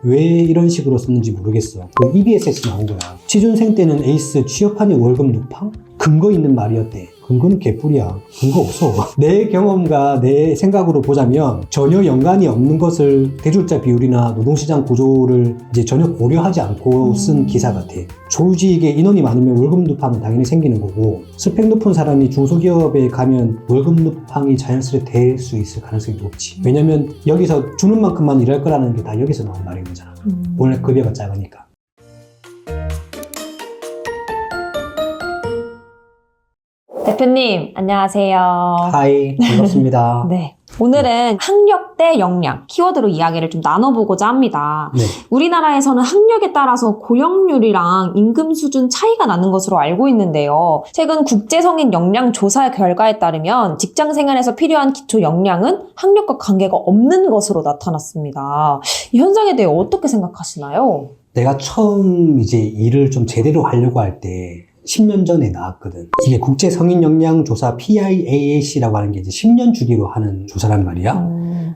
왜 이런 식으로 썼는지 모르겠어. 그 EBS에서 나온 거야. 취준생 때는 에이스, 취업하니 월급 누팡? 근거 있는 말이었대. 근거는 개뿔이야. 근거 없어. 내 경험과 내 생각으로 보자면 전혀 연관이 없는 것을 대졸자 비율이나 노동시장 구조를 이제 전혀 고려하지 않고 쓴 기사 같아. 조직에 인원이 많으면 월급 누팡은 당연히 생기는 거고, 스펙 높은 사람이 중소기업에 가면 월급 누팡이 자연스레 될 수 있을 가능성이 높지. 왜냐면 여기서 주는 만큼만 일할 거라는 게 다 여기서 나온 말인 거잖아. 원래 급여가 작으니까. 대표님, 안녕하세요. 하이, 반갑습니다. 네. 오늘은 학력 대 역량, 키워드로 이야기를 좀 나눠보고자 합니다. 네. 우리나라에서는 학력에 따라서 고용률이랑 임금 수준 차이가 나는 것으로 알고 있는데요. 최근 국제성인 역량 조사 결과에 따르면 직장 생활에서 필요한 기초 역량은 학력과 관계가 없는 것으로 나타났습니다. 이 현상에 대해 어떻게 생각하시나요? 내가 처음 이제 일을 좀 제대로 하려고 할 때 10년 전에 나왔거든. 이게 국제 성인 역량 조사 PIAAC라고 하는 게 이제 10년 주기로 하는 조사란 말이야.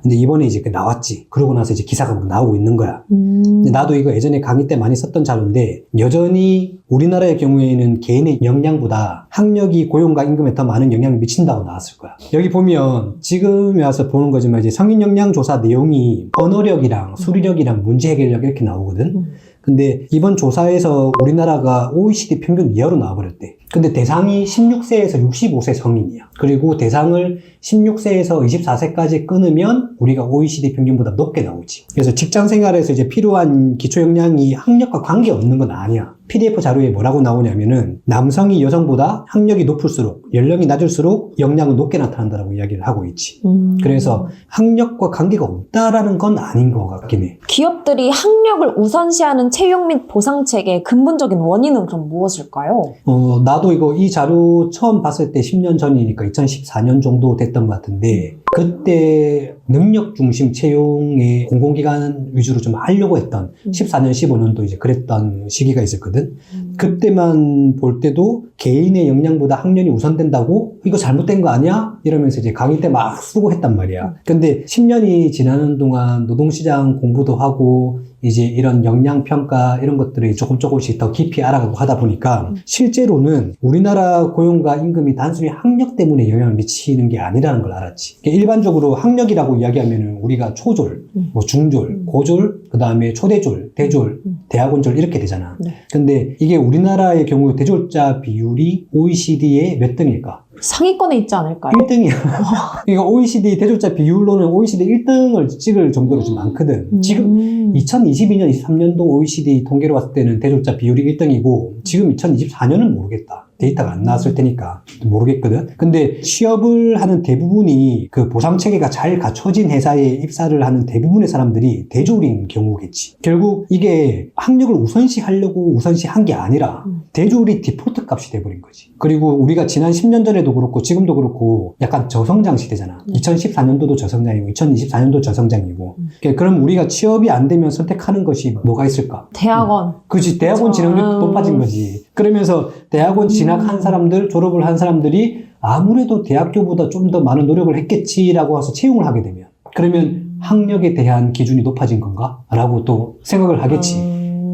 근데 이번에 이제 나왔지. 그러고 나서 이제 기사가 막 나오고 있는 거야. 근데 나도 이거 예전에 강의 때 많이 썼던 자료인데, 여전히 우리나라의 경우에는 개인의 역량보다 학력이 고용과 임금에 더 많은 영향을 미친다고 나왔을 거야. 여기 보면 지금에 와서 보는 거지만 이제 성인 역량 조사 내용이 언어력이랑 수리력이랑 문제 해결력 이렇게 나오거든. 근데 이번 조사에서 우리나라가 OECD 평균 이하로 나와버렸대. 근데 대상이 16세에서 65세 성인이야. 그리고 대상을 16세에서 24세까지 끊으면 우리가 OECD 평균보다 높게 나오지. 그래서 직장 생활에서 이제 필요한 기초 역량이 학력과 관계없는 건 아니야. PDF 자료에 뭐라고 나오냐면은 남성이 여성보다 학력이 높을수록, 연령이 낮을수록 역량은 높게 나타난다라고 이야기를 하고 있지. 그래서 학력과 관계가 없다라는 건 아닌 것 같긴 해. 기업들이 학력을 우선시하는 채용 및 보상 체계의 근본적인 원인은 그럼 무엇일까요? 나도 이 자료 처음 봤을 때 10년 전이니까 2014년 정도 됐던 것 같은데, 그때 능력 중심 채용에 공공기관 위주로 좀 하려고 했던 14년, 15년도 이제 그랬던 시기가 있었거든. 그때만 볼 때도 개인의 역량보다 학년이 우선된다고? 이거 잘못된 거 아니야? 이러면서 이제 강의 때 막 쓰고 했단 말이야. 근데 10년이 지나는 동안 노동시장 공부도 하고 이제 이런 역량평가 이런 것들을 조금씩 더 깊이 알아가고 하다 보니까 실제로는 우리나라 고용과 임금이 단순히 학력 때문에 영향을 미치는 게 아니라는 걸 알았지. 일반적으로 학력이라고 이야기하면 우리가 초졸, 뭐 중졸, 고졸, 그 다음에 초대졸, 대졸, 대학원졸 이렇게 되잖아. 근데 이게 우리나라의 경우 대졸자 비율이 OECD의 몇 등일까? 상위권에 있지 않을까요? 1등이야. 그러니까 OECD 대졸자 비율로는 OECD 1등을 찍을 정도로 좀 많거든. 지금 2022년, 23년도 OECD 통계로 봤을 때는 대졸자 비율이 1등이고, 지금 2024년은 모르겠다. 데이터가 안 나왔을 테니까 모르겠거든. 근데 취업을 하는 대부분이 그 보상 체계가 잘 갖춰진 회사에 입사를 하는 대부분의 사람들이 대졸인 경우겠지. 결국 이게 학력을 우선시 하려고 우선시 한 게 아니라 대졸이 디폴트 값이 돼버린 거지. 그리고 우리가 지난 10년 전에도 그렇고 지금도 그렇고 약간 저성장 시대잖아. 2014년도도 저성장이고 2024년도 저성장이고. 그럼 우리가 취업이 안 되면 선택하는 것이 뭐가 있을까? 대학원. 그렇지. 대학원 진학률도 높아진 거지. 그러면서 대학원 진학한 사람들, 졸업을 한 사람들이 아무래도 대학교보다 좀 더 많은 노력을 했겠지라고 해서 채용을 하게 되면, 그러면 학력에 대한 기준이 높아진 건가? 라고 또 생각을 하겠지.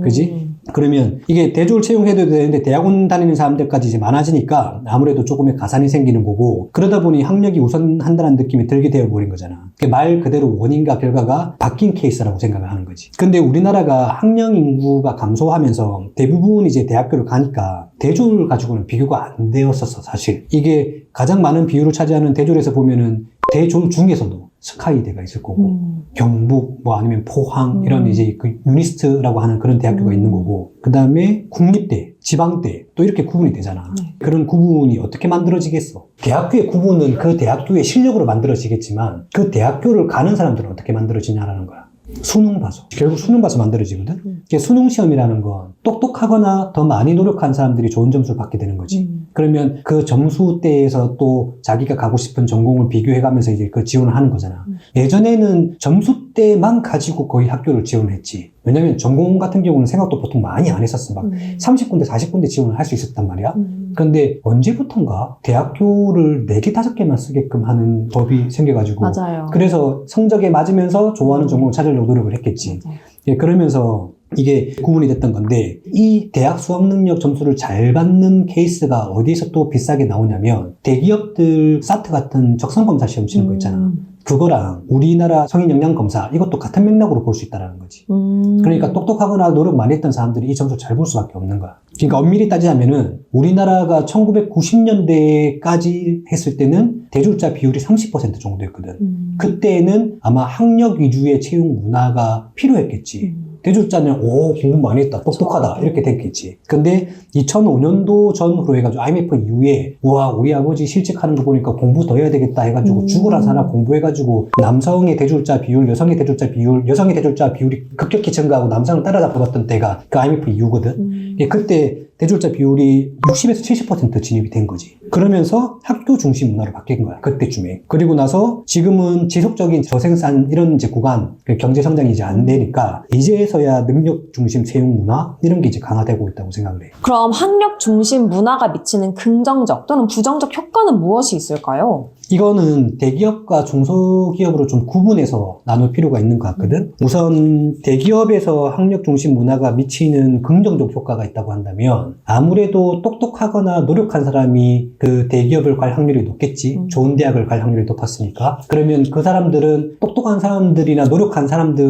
그지? 그러면 이게 대졸 채용해도 되는데 대학원 다니는 사람들까지 이제 많아지니까 아무래도 조금의 가산이 생기는 거고, 그러다 보니 학력이 우선한다는 느낌이 들게 되어버린 거잖아. 말 그대로 원인과 결과가 바뀐 케이스라고 생각을 하는 거지. 근데 우리나라가 학령 인구가 감소하면서 대부분 이제 대학교를 가니까 대졸 가지고는 비교가 안 되었었어, 사실. 이게 가장 많은 비율을 차지하는 대졸에서 보면은 대졸 중에서도 스카이대가 있을 거고, 경북, 뭐 아니면 포항, 이런 이제 그 유니스트라고 하는 그런 대학교가 있는 거고, 그 다음에 국립대, 지방대, 또 이렇게 구분이 되잖아. 그런 구분이 어떻게 만들어지겠어? 대학교의 구분은 그 대학교의 실력으로 만들어지겠지만, 그 대학교를 가는 사람들은 어떻게 만들어지냐라는 거야. 수능 봐서. 결국 수능 봐서 만들어지거든? 수능 시험이라는 건 똑똑하거나 더 많이 노력한 사람들이 좋은 점수를 받게 되는 거지. 그러면 그 점수대에서 또 자기가 가고 싶은 전공을 비교해가면서 이제 그 지원을 하는 거잖아. 예전에는 점수대만 가지고 거의 학교를 지원했지. 왜냐면 전공 같은 경우는 생각도 보통 많이 안 했었어. 막 30군데, 40군데 지원을 할 수 있었단 말이야. 그런데 언제부턴가 대학교를 4개, 5개만 쓰게끔 하는 법이 생겨가지고. 맞아요. 그래서 성적에 맞으면서 좋아하는 전공을 찾으려고 노력을 했겠지. 맞아요. 예, 그러면서 이게 구분이 됐던 건데, 이 대학 수학 능력 점수를 잘 받는 케이스가 어디서 또 비싸게 나오냐면, 대기업들 사트 같은 적성검사 시험 치는 거 있잖아. 그거랑 우리나라 성인 역량 검사, 이것도 같은 맥락으로 볼 수 있다는 거지. 그러니까 똑똑하거나 노력 많이 했던 사람들이 이 점수를 잘 볼 수밖에 없는 거야. 그러니까 엄밀히 따지자면은 우리나라가 1990년대까지 했을 때는 대졸자 비율이 30% 정도였거든. 그때는 아마 학력 위주의 채용 문화가 필요했겠지. 대졸자는 공부 많이 했다, 똑똑하다 이렇게 됐겠지. 근데 2005년도 전후로 해가지고 IMF 이후에 우와, 우리 아버지 실직하는 거 보니까 공부 더 해야 되겠다 해가지고 죽으라 사나 공부해가지고 남성의 대졸자 비율, 여성의 대졸자 비율, 여성의 대졸자 비율이 급격히 증가하고 남성을 따라잡았던 때가 그 IMF 이후거든. 그때 대졸자 비율이 60에서 70% 진입이 된 거지. 그러면서 학교 중심 문화로 바뀐 거야, 그때쯤에. 그리고 나서 지금은 지속적인 저생산 이런 이제 구간, 경제 성장이 이제 안 되니까 이제서야 능력 중심 채용 문화 이런 게 이제 강화되고 있다고 생각을 해. 그럼 학력 중심 문화가 미치는 긍정적 또는 부정적 효과는 무엇이 있을까요? 이거는 대기업과 중소기업으로 좀 구분해서 나눌 필요가 있는 것 같거든. 우선 대기업에서 학력 중심 문화가 미치는 긍정적 효과가 있다고 한다면 아무래도 똑똑하거나 노력한 사람이 그 대기업을 갈 확률이 높겠지. 좋은 대학을 갈 확률이 높았으니까. 그러면 그 사람들은 똑똑한 사람들이나 노력한 사람들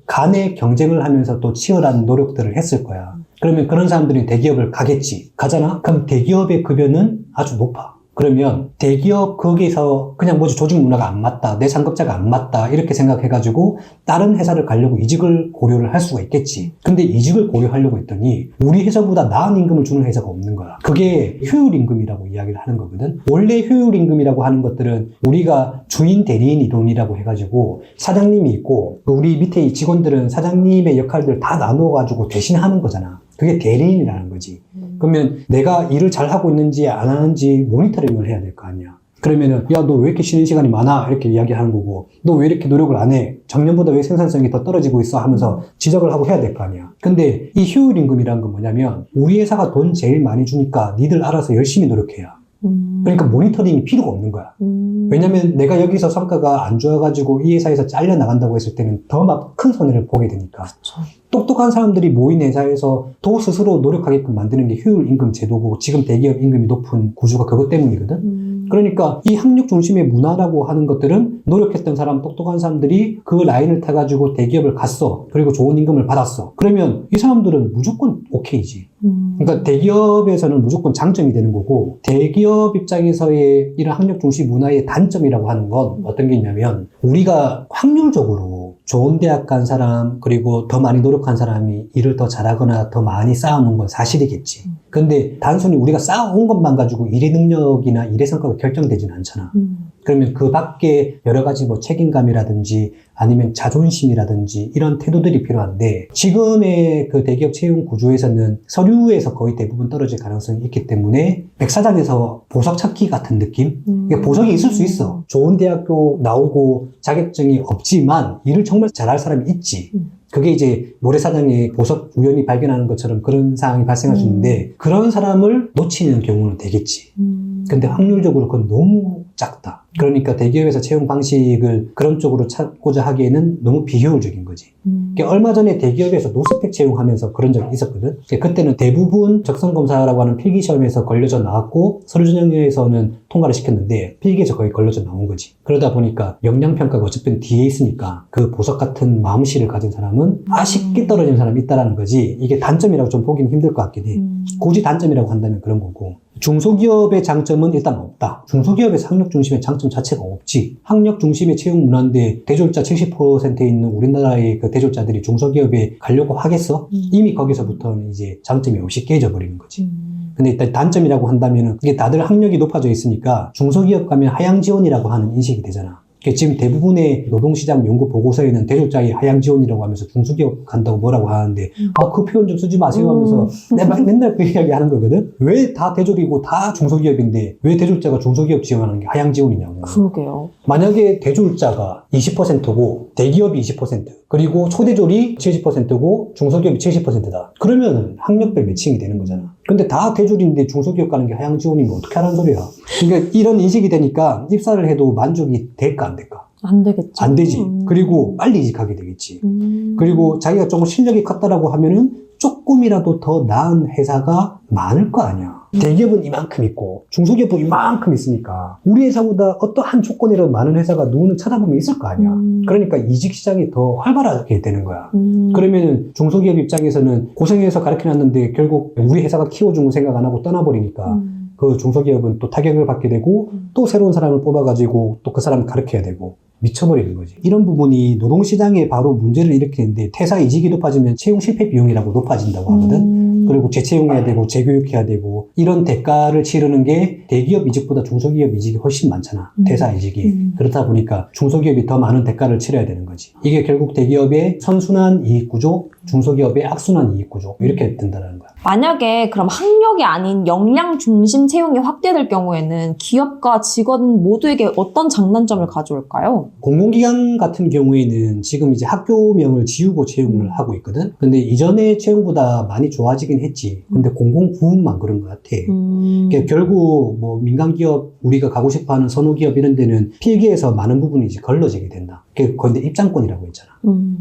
간의 경쟁을 하면서 또 치열한 노력들을 했을 거야. 그러면 그런 사람들이 대기업을 가겠지. 가잖아? 그럼 대기업의 급여는 아주 높아. 그러면 대기업 거기서 그냥 뭐지 조직 문화가 안 맞다, 내 상급자가 안 맞다 이렇게 생각해가지고 다른 회사를 가려고 이직을 고려를 할 수가 있겠지. 근데 이직을 고려하려고 했더니 우리 회사보다 나은 임금을 주는 회사가 없는 거야. 그게 효율 임금이라고 이야기를 하는 거거든. 원래 효율 임금이라고 하는 것들은 우리가 주인 대리인 이론이라고 해가지고 사장님이 있고 우리 밑에 이 직원들은 사장님의 역할들을 다 나누어가지고 대신하는 거잖아. 그게 대리인이라는 거지. 그러면 내가 일을 잘하고 있는지 안 하는지 모니터링을 해야 될 거 아니야. 그러면은 야, 너 왜 이렇게 쉬는 시간이 많아? 이렇게 이야기하는 거고, 너 왜 이렇게 노력을 안 해? 작년보다 왜 생산성이 더 떨어지고 있어? 하면서 지적을 하고 해야 될 거 아니야. 근데 이 효율 임금이라는 건 뭐냐면 우리 회사가 돈 제일 많이 주니까 니들 알아서 열심히 노력해야. 그러니까 모니터링이 필요가 없는 거야. 왜냐면 내가 여기서 성과가 안 좋아가지고 이 회사에서 잘려나간다고 했을 때는 더 막 큰 손해를 보게 되니까. 그쵸. 똑똑한 사람들이 모인 회사에서 또 스스로 노력하게끔 만드는 게 효율 임금 제도고 지금 대기업 임금이 높은 구조가 그것 때문이거든. 그러니까 이 학력 중심의 문화라고 하는 것들은 노력했던 사람, 똑똑한 사람들이 그 라인을 타가지고 대기업을 갔어. 그리고 좋은 임금을 받았어. 그러면 이 사람들은 무조건 오케이지. 그러니까 대기업에서는 무조건 장점이 되는 거고, 대기업 입장에서의 이런 학력 중심 문화의 단점이라고 하는 건 어떤 게 있냐면 우리가 확률적으로 좋은 대학 간 사람 그리고 더 많이 노력한 사람이 일을 더 잘하거나 더 많이 쌓아놓은 건 사실이겠지. 근데 단순히 우리가 쌓아온 것만 가지고 일의 능력이나 일의 성과가 결정되지는 않잖아. 그러면 그 밖에 여러 가지 뭐 책임감이라든지 아니면 자존심이라든지 이런 태도들이 필요한데 지금의 그 대기업 채용 구조에서는 서류에서 거의 대부분 떨어질 가능성이 있기 때문에 백사장에서 보석 찾기 같은 느낌? 이게 보석이 있을 수 있어. 좋은 대학교 나오고 자격증이 없지만 일을 정말 잘할 사람이 있지. 그게 이제 모래사장에 보석 우연히 발견하는 것처럼 그런 상황이 발생할 수 있는데 그런 사람을 놓치는 경우는 되겠지. 근데 확률적으로 그건 너무 작다. 그러니까 대기업에서 채용 방식을 그런 쪽으로 찾고자 하기에는 너무 비효율적인 거지. 그러니까 얼마 전에 대기업에서 노스펙 채용하면서 그런 적이 있었거든. 그러니까 그때는 대부분 적성검사라고 하는 필기시험에서 걸려져 나왔고 서류전형에서는 통과를 시켰는데 필기에서 거의 걸려져 나온 거지. 그러다 보니까 역량평가가 어차피 뒤에 있으니까 그 보석 같은 마음씨를 가진 사람은 아쉽게 떨어진 사람이 있다는 거지. 이게 단점이라고 좀 보기는 힘들 것 같긴 해. 굳이 단점이라고 한다면 그런 거고. 중소기업의 장점은 일단 없다. 중소기업에서 학력 중심의 장점 자체가 없지. 학력 중심의 채용 문화인데 대졸자 70%에 있는 우리나라의 그 대졸자들이 중소기업에 가려고 하겠어? 이미 거기서부터는 이제 장점이 없이 깨져버리는 거지. 근데 일단 단점이라고 한다면은 이게 다들 학력이 높아져 있으니까 중소기업 가면 하향 지원이라고 하는 인식이 되잖아. 지금 대부분의 노동시장 연구 보고서에는 대졸자의 하향 지원이라고 하면서 중소기업 간다고 뭐라고 하는데 그 표현 좀 쓰지 마세요 하면서 내가 맨날 그 이야기 하는 거거든. 왜 다 대졸이고 다 중소기업인데 왜 대졸자가 중소기업 지원하는 게 하향 지원이냐고. 그러게요. 만약에 대졸자가 20%고 대기업이 20% 그리고 초대졸이 70%고 중소기업이 70%다. 그러면 학력별 매칭이 되는 거잖아. 근데 다 대졸인데 중소기업 가는 게 하향 지원이면 어떻게 하라는 소리야. 그러니까 이런 인식이 되니까 입사를 해도 만족이 될까 안 될까? 안 되겠죠. 안 되지. 그리고 빨리 이직하게 되겠지. 그리고 자기가 조금 실력이 컸다라고 하면은 조금이라도 더 나은 회사가 많을 거 아니야. 대기업은 이만큼 있고 중소기업은 이만큼 있으니까 우리 회사보다 어떠한 조건이라도 많은 회사가 누구는 찾아보면 있을 거 아니야. 그러니까 이직 시장이 더 활발하게 되는 거야. 그러면은 중소기업 입장에서는 고생해서 가르쳐놨는데 결국 우리 회사가 키워준 거 생각 안 하고 떠나버리니까 그 중소기업은 또 타격을 받게 되고 또 새로운 사람을 뽑아가지고 또 그 사람을 가르쳐야 되고 미쳐버리는 거지. 이런 부분이 노동시장에 바로 문제를 일으키는데 퇴사 이직이 높아지면 채용 실패 비용이라고 높아진다고 하거든. 그리고 재채용해야 되고 재교육해야 되고 이런 대가를 치르는 게 대기업 이직보다 중소기업 이직이 훨씬 많잖아. 퇴사 이직이. 그렇다 보니까 중소기업이 더 많은 대가를 치러야 되는 거지. 이게 결국 대기업의 선순환 이익 구조, 중소기업의 악순환 이익 구조 이렇게 된다는 거야. 만약에 그럼 학력이 아닌 역량 중심 채용이 확대될 경우에는 기업과 직원 모두에게 어떤 장단점을 가져올까요? 공공기관 같은 경우에는 지금 이제 학교명을 지우고 채용을 하고 있거든. 근데 이전의 채용보다 많이 좋아지긴 했지. 근데 공공부문만 그런 것 같아. 그러니까 결국 뭐 민간기업 우리가 가고 싶어하는 선호기업 이런 데는 필기에서 많은 부분이 이제 걸러지게 된다. 그런데 입장권이라고 했잖아.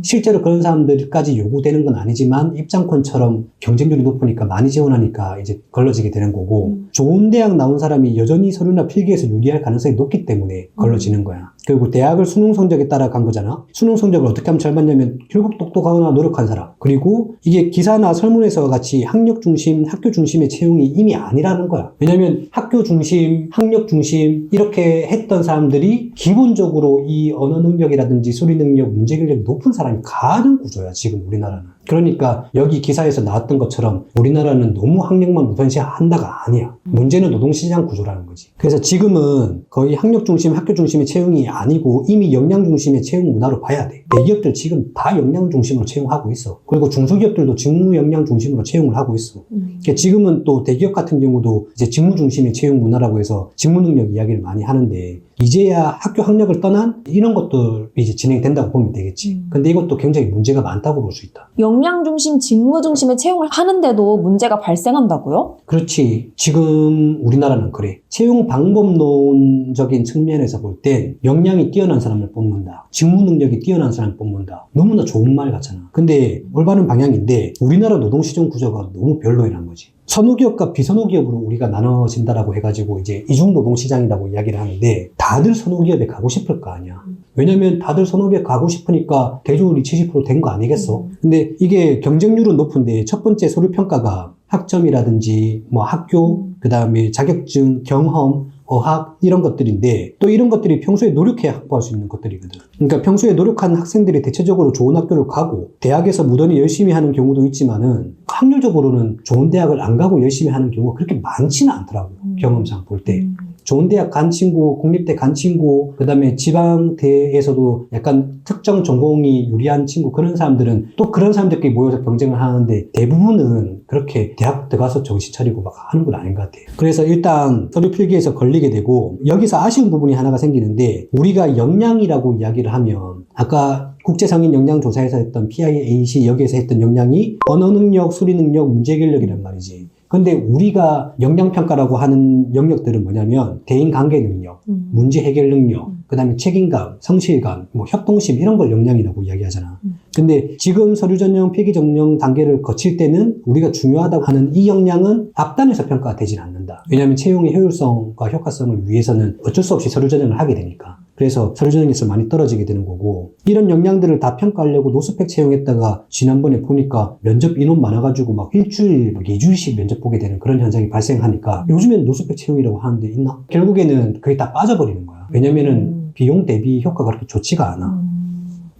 실제로 그런 사람들까지 요구되는 건 아니지만 입장권처럼 경쟁률이 높으니까 많이 지원하니까 이제 걸러지게 되는 거고 좋은 대학 나온 사람이 여전히 서류나 필기에서 유리할 가능성이 높기 때문에 걸러지는 거야. 그리고 대학을 수능 성적에 따라 간 거잖아. 수능 성적을 어떻게 하면 잘 받냐면 결국 똑똑하거나 노력한 사람. 그리고 이게 기사나 설문에서 같이 학력 중심, 학교 중심의 채용이 이미 아니라는 거야. 왜냐면 학교 중심, 학력 중심 이렇게 했던 사람들이 기본적으로 이 언어 능력이라든지 소리 능력, 문제 능력이 높은 사람이 가는 구조야, 지금 우리나라는. 그러니까 여기 기사에서 나왔던 것처럼 우리나라는 너무 학력만 우선시한다가 아니야. 문제는 노동시장 구조라는 거지. 그래서 지금은 거의 학력 중심, 학교 중심의 채용이 아니고 이미 역량 중심의 채용 문화로 봐야 돼. 대기업들 지금 다 역량 중심으로 채용하고 있어. 그리고 중소기업들도 직무 역량 중심으로 채용을 하고 있어. 그러니까 지금은 또 대기업 같은 경우도 이제 직무 중심의 채용 문화라고 해서 직무 능력 이야기를 많이 하는데 이제야 학교 학력을 떠난 이런 것들이 이제 진행된다고 보면 되겠지. 근데 이것도 굉장히 문제가 많다고 볼 수 있다. 역량 중심, 직무 중심의 채용을 하는데도 문제가 발생한다고요? 그렇지. 지금 우리나라는 그래. 채용 방법론적인 측면에서 볼 땐 역량이 뛰어난 사람을 뽑는다. 직무 능력이 뛰어난 사람을 뽑는다. 너무나 좋은 말 같잖아. 근데 올바른 방향인데 우리나라 노동시장 구조가 너무 별로이란 거지. 선호기업과 비선호기업으로 우리가 나눠진다라고 해가지고 이제 이중노동시장이라고 이야기를 하는데 다들 선호기업에 가고 싶을 거 아니야. 왜냐면 다들 선호기업에 가고 싶으니까 대졸이 70% 된 거 아니겠어? 근데 이게 경쟁률은 높은데 첫 번째 서류평가가 학점이라든지 뭐 학교, 그 다음에 자격증, 경험, 어학 이런 것들인데 또 이런 것들이 평소에 노력해야 확보할 수 있는 것들이거든. 그러니까 평소에 노력한 학생들이 대체적으로 좋은 학교를 가고 대학에서 무던히 열심히 하는 경우도 있지만은 확률적으로는 좋은 대학을 안 가고 열심히 하는 경우가 그렇게 많지는 않더라고. 경험상 볼 때. 좋은 대학 간 친구, 국립대 간 친구, 그 다음에 지방대에서도 약간 특정 전공이 유리한 친구, 그런 사람들은 또 그런 사람들끼리 모여서 경쟁을 하는데 대부분은 그렇게 대학 들어가서 정신 차리고 막 하는 건 아닌 것 같아요. 그래서 일단 서류 필기에서 걸리게 되고 여기서 아쉬운 부분이 하나가 생기는데 우리가 역량이라고 이야기를 하면 아까 국제성인 역량조사에서 했던 PIAC 여기에서 했던 역량이 언어 능력, 소리 능력, 문제 해결력이란 말이지. 근데 우리가 역량평가라고 하는 영역들은 뭐냐면 대인관계 능력, 문제 해결 능력, 그 다음에 책임감, 성실감, 뭐 협동심 이런 걸 역량이라고 이야기하잖아. 근데 지금 서류 전형, 필기 전형 단계를 거칠 때는 우리가 중요하다고 하는 이 역량은 앞단에서 평가가 되질 않는다. 왜냐하면 채용의 효율성과 효과성을 위해서는 어쩔 수 없이 서류 전형을 하게 되니까. 그래서 서류 전형에서 많이 떨어지게 되는 거고 이런 역량들을 다 평가하려고 노스펙 채용했다가 지난번에 보니까 면접 인원 많아가지고 막 일주일, 막 2주일씩 면접 보게 되는 그런 현상이 발생하니까 요즘엔 노스펙 채용이라고 하는데 있나? 결국에는 그게 다 빠져버리는 거야. 왜냐면은 비용 대비 효과가 그렇게 좋지가 않아.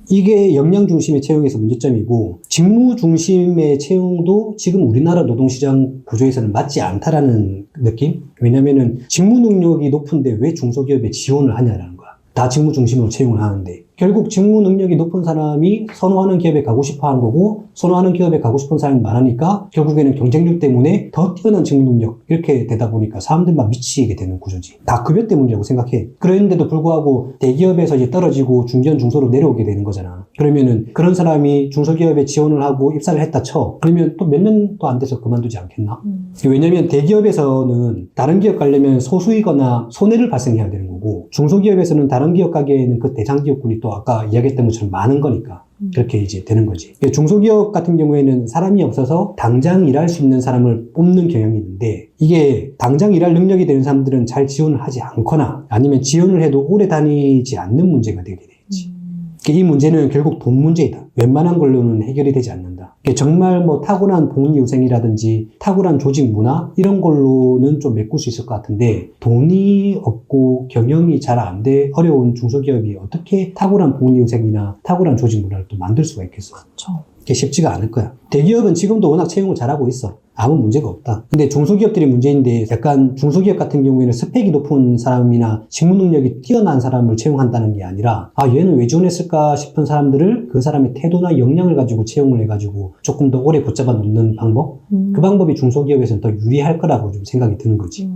이게 역량 중심의 채용에서 문제점이고 직무 중심의 채용도 지금 우리나라 노동시장 구조에서는 맞지 않다라는 느낌? 왜냐면은 직무 능력이 높은데 왜 중소기업에 지원을 하냐라는 거야. 다 직무 중심으로 채용을 하는데 결국 직무 능력이 높은 사람이 선호하는 기업에 가고 싶어 하는 거고 선호하는 기업에 가고 싶은 사람이 많으니까 결국에는 경쟁률 때문에 더 뛰어난 직무 능력 이렇게 되다 보니까 사람들만 미치게 되는 구조지. 다 급여 때문이라고 생각해. 그랬는데도 불구하고 대기업에서 이제 떨어지고 중견 중소로 내려오게 되는 거잖아. 그러면은 그런 사람이 중소기업에 지원을 하고 입사를 했다 쳐. 그러면 또 몇 년도 안 돼서 그만두지 않겠나? 왜냐면 대기업에서는 다른 기업 가려면 소수이거나 손해를 발생해야 되는 거고 중소기업에서는 다른 기업 가기에는 그 대상 기업군이 또 아까 이야기했던 것처럼 많은 거니까 그렇게 이제 되는 거지. 중소기업 같은 경우에는 사람이 없어서 당장 일할 수 있는 사람을 뽑는 경향이 있는데 이게 당장 일할 능력이 되는 사람들은 잘 지원을 하지 않거나 아니면 지원을 해도 오래 다니지 않는 문제가 되게 되겠지. 이 문제는 결국 돈 문제이다. 웬만한 걸로는 해결이 되지 않는다. 정말 뭐 타고난 복리후생이라든지 탁월한 조직 문화 이런 걸로는 좀 메꿀 수 있을 것 같은데 돈이 없고 경영이 잘 안 돼 어려운 중소기업이 어떻게 탁월한 복리후생이나 탁월한 조직 문화를 또 만들 수가 있겠어. 그렇죠. 그게 쉽지가 않을 거야. 대기업은 지금도 워낙 채용을 잘하고 있어. 아무 문제가 없다. 근데 중소기업들이 문제인데 약간 중소기업 같은 경우에는 스펙이 높은 사람이나 직무 능력이 뛰어난 사람을 채용한다는 게 아니라 아 얘는 왜 지원했을까 싶은 사람들을 그 사람의 태도나 역량을 가지고 채용을 해가지고 조금 더 오래 붙잡아 놓는 방법? 그 방법이 중소기업에서는 더 유리할 거라고 좀 생각이 드는 거지.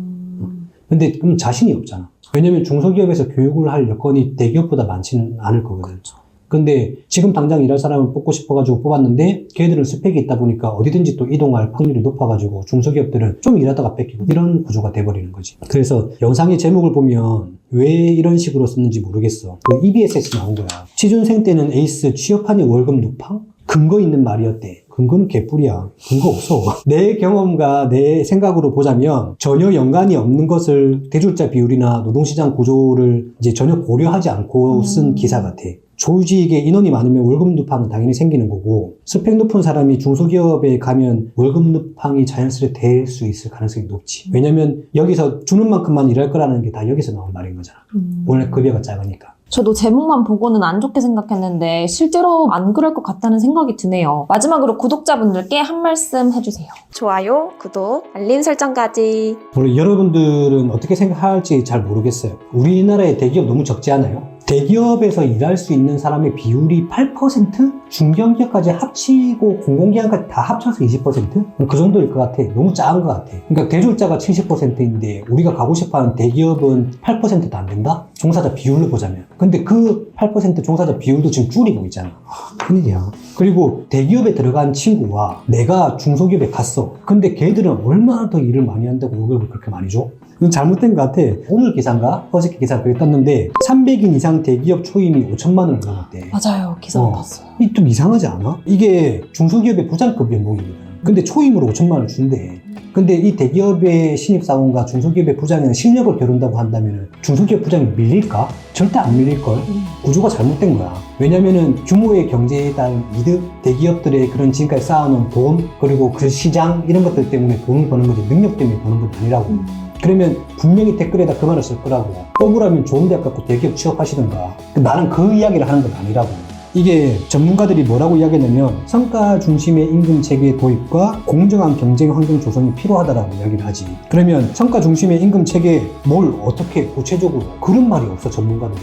근데 그럼 자신이 없잖아. 왜냐면 중소기업에서 교육을 할 여건이 대기업보다 많지는 않을 거거든. 그렇죠. 근데 지금 당장 일할 사람을 뽑고 싶어가지고 뽑았는데 걔들은 스펙이 있다 보니까 어디든지 또 이동할 확률이 높아가지고 중소기업들은 좀 일하다가 뺏기고 이런 구조가 돼버리는 거지. 그래서 영상의 제목을 보면 왜 이런 식으로 썼는지 모르겠어. 그 EBS에서 나온 거야. 취준생 때는 에이스, 취업하니 월급 누팡? 근거 있는 말이었대. 근거는 개뿔이야. 근거 없어. 내 경험과 내 생각으로 보자면 전혀 연관이 없는 것을 대졸자 비율이나 노동시장 구조를 이제 전혀 고려하지 않고 쓴 기사 같아. 조직에 인원이 많으면 월급 누팡은 당연히 생기는 거고 스펙 높은 사람이 중소기업에 가면 월급 누팡이 자연스레 될 수 있을 가능성이 높지. 왜냐면 여기서 주는 만큼만 일할 거라는 게 다 여기서 나온 말인 거잖아. 원래 급여가 작으니까. 저도 제목만 보고는 안 좋게 생각했는데 실제로 안 그럴 것 같다는 생각이 드네요. 마지막으로 구독자분들께 한 말씀 해주세요. 좋아요, 구독, 알림 설정까지. 물론 여러분들은 어떻게 생각할지 잘 모르겠어요. 우리나라의 대기업 너무 적지 않아요? 대기업에서 일할 수 있는 사람의 비율이 8%? 중견기업까지 합치고 공공기관까지 다 합쳐서 20%? 그 정도일 것 같아. 너무 작은 것 같아. 그러니까 대졸자가 70%인데 우리가 가고 싶어하는 대기업은 8%도 안 된다? 종사자 비율로 보자면. 근데 그 8% 종사자 비율도 지금 줄이고 있잖아. 큰일이야. 그리고 대기업에 들어간 친구와 내가 중소기업에 갔어. 근데 걔들은 얼마나 더 일을 많이 한다고 월급을 그렇게 많이 줘? 이건 잘못된 것 같아. 오늘 기사인가? 어저께 기사가 그렇게 떴는데 300인 이상 대기업 초임이 5천만 원을 넘었대. 맞아요. 기사 봤어요. 이 좀 이상하지 않아? 이게 중소기업의 부장급 연봉입니다. 근데 초임으로 5천만 원을 준대. 근데 이 대기업의 신입사원과 중소기업의 부장은 실력을 겨룬다고 한다면 중소기업 부장이 밀릴까? 절대 안 밀릴걸? 구조가 잘못된 거야. 왜냐면은 규모의 경제에 따른 이득, 대기업들의 그런 지금까지 쌓아놓은 돈, 그리고 그 시장 이런 것들 때문에 돈을 버는 거지 능력 때문에 버는 건 아니라고. 그러면 분명히 댓글에다 그 말을 쓸 거라고. 억울하면 좋은 대학 갖고 대기업 취업하시던가. 나는 그 이야기를 하는 건 아니라고. 이게 전문가들이 뭐라고 이야기하냐면 성과 중심의 임금 체계 도입과 공정한 경쟁 환경 조성이 필요하다라고 이야기를 하지. 그러면 성과 중심의 임금 체계 뭘 어떻게 구체적으로 그런 말이 없어 전문가들이.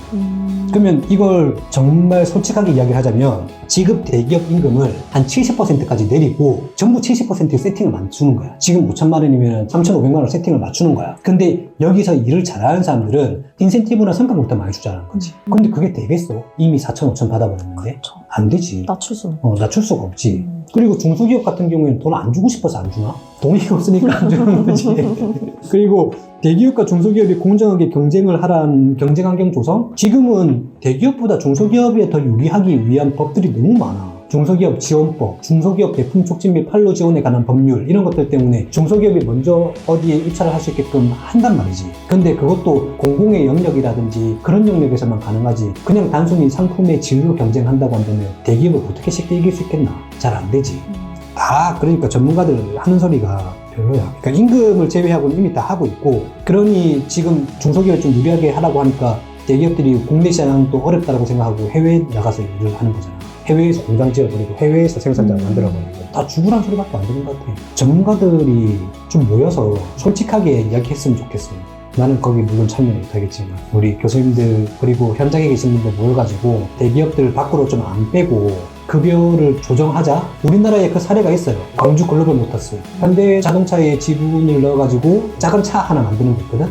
그러면 이걸 정말 솔직하게 이야기를 하자면 지급 대기업 임금을 한 70%까지 내리고 전부 70%의 세팅을 맞추는 거야. 지금 5천만 원이면 3,500만 원 세팅을 맞추는 거야. 근데 여기서 일을 잘하는 사람들은 인센티브나 성과급도 많이 주자는 거지. 근데 그게 되겠어? 이미 4천, 5천 받아버렸는데? 그렇죠. 안 되지. 낮출 수는. 낮출 수가 없지. 그리고 중소기업 같은 경우에는 돈 안 주고 싶어서 안 주나? 돈이 없으니까 안 주는 거지. 그리고 대기업과 중소기업이 공정하게 경쟁을 하라는 경쟁 환경 조성? 지금은 대기업보다 중소기업에 더 유리하기 위한 법들이 너무 많아. 중소기업 지원법, 중소기업 제품 촉진 및 판로 지원에 관한 법률 이런 것들 때문에 중소기업이 먼저 어디에 입찰을 할 수 있게끔 한단 말이지. 근데 그것도 공공의 영역이라든지 그런 영역에서만 가능하지. 그냥 단순히 상품의 질로 경쟁한다고 한다면 대기업을 어떻게 쉽게 이길 수 있겠나? 잘 안 되지. 그러니까 전문가들 하는 소리가 별로야. 그러니까 임금을 제외하고는 이미 다 하고 있고, 그러니 지금 중소기업을 좀 유리하게 하라고 하니까 대기업들이 국내 시장도 어렵다고 생각하고 해외에 나가서 일을 하는 거잖아. 해외에서 공장 지어버리고 해외에서 생산자를 만들어버리고 다 죽으란 소리밖에 안 되는 것 같아. 전문가들이 좀 모여서 솔직하게 이야기했으면 좋겠어. 나는 거기 물론 참여 못하겠지만 우리 교수님들 그리고 현장에 계신 분들 모여가지고 대기업들 밖으로 좀 안 빼고 급여를 조정하자. 우리나라에 그 사례가 있어요. 광주 글로벌 모터스 현대자동차에 지분을 넣어가지고 작은 차 하나 만드는 거 있거든.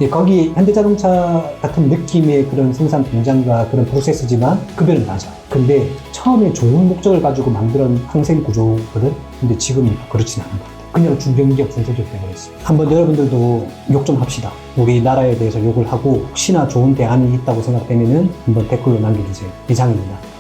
예, 거기 현대자동차 같은 느낌의 그런 생산 공장과 그런 프로세스지만 급여는 낮아. 근데 처음에 좋은 목적을 가지고 만든 항생 구조거든. 근데 지금은 그렇진 않은 것 같아. 그냥 중견기업, 중소기업 돼버렸어. 한번 여러분들도 욕 좀 합시다. 우리나라에 대해서 욕을 하고 혹시나 좋은 대안이 있다고 생각되면은 한번 댓글로 남겨주세요. 이상입니다.